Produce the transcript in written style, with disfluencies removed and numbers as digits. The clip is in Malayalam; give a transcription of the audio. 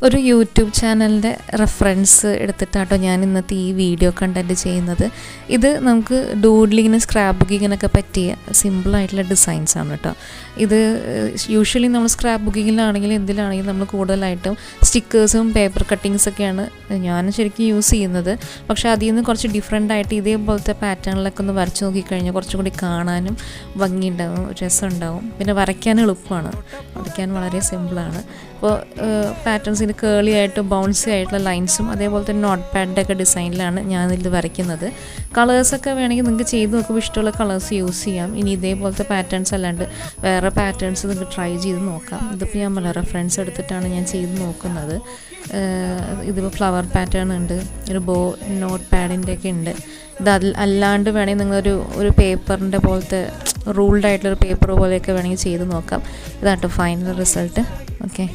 ഒരു യൂട്യൂബ് ചാനലിൻ്റെ റെഫറൻസ് എടുത്തിട്ടാട്ടോ ഞാൻ ഇന്നത്തെ ഈ വീഡിയോ കണ്ടൻറ്റ് ചെയ്യുന്നത്. ഇത് നമുക്ക് ഡൂഡ്ലിങ്ങിനും സ്ക്രാപ്പ് ബുക്കിങ്ങിനൊക്കെ പറ്റിയ സിമ്പിളായിട്ടുള്ള ഡിസൈൻസാണ് കേട്ടോ. ഇത് യൂഷ്വലി നമ്മൾ സ്ക്രാപ്പ് ബുക്കിങ്ങിലാണെങ്കിലും എന്തിലാണെങ്കിലും നമ്മൾ കൂടുതലായിട്ടും സ്റ്റിക്കേഴ്സും പേപ്പർ കട്ടിങ്സൊക്കെയാണ് ഞാൻ ശരിക്കും യൂസ് ചെയ്യുന്നത്. പക്ഷേ അതിൽ നിന്ന് കുറച്ച് ഡിഫറെൻ്റ് ആയിട്ട് ഇതേപോലത്തെ പാറ്റേണിലൊക്കെ ഒന്ന് വരച്ച് നോക്കിക്കഴിഞ്ഞാൽ കുറച്ചും കൂടി കാണാനും ഭംഗിയുണ്ടാവും, രസമുണ്ടാവും. പിന്നെ വരയ്ക്കാൻ എളുപ്പമാണ്, വരയ്ക്കാൻ വളരെ സിമ്പിളാണ്. അപ്പോൾ പാറ്റേൺസിന് കേളി ആയിട്ട് ബൗൺസി ആയിട്ടുള്ള ലൈൻസും അതേപോലത്തെ നോട്ട് പാഡിൻ്റെ ഒക്കെ ഡിസൈനിലാണ് ഞാനിതിൽ വരയ്ക്കുന്നത്. കളേഴ്സൊക്കെ വേണമെങ്കിൽ നിങ്ങൾക്ക് ചെയ്ത് നോക്കുമ്പോൾ ഇഷ്ടമുള്ള കളേഴ്സ് യൂസ് ചെയ്യാം. ഇനി ഇതേപോലത്തെ പാറ്റേൺസ് അല്ലാണ്ട് വേറെ പാറ്റേൺസ് നിങ്ങൾക്ക് ട്രൈ ചെയ്ത് നോക്കാം. ഇതിപ്പോൾ ഞാൻ പല റെഫറൻസ് എടുത്തിട്ടാണ് ഞാൻ ചെയ്ത് നോക്കുന്നത്. ഇതിപ്പോൾ ഫ്ലവർ പാറ്റേൺ ഉണ്ട്, ഒരു നോട്ട് പാഡിൻ്റെ ഒക്കെ ഉണ്ട്. ഇത് അല്ലാണ്ട് വേണമെങ്കിൽ നിങ്ങളൊരു പേപ്പറിൻ്റെ പോലത്തെ റൂൾഡ് ആയിട്ടുള്ളൊരു പേപ്പർ പോലെയൊക്കെ വേണമെങ്കിൽ ചെയ്ത് നോക്കാം. ഇതാട്ടോ ഫൈനൽ റിസൾട്ട്. ഓക്കെ.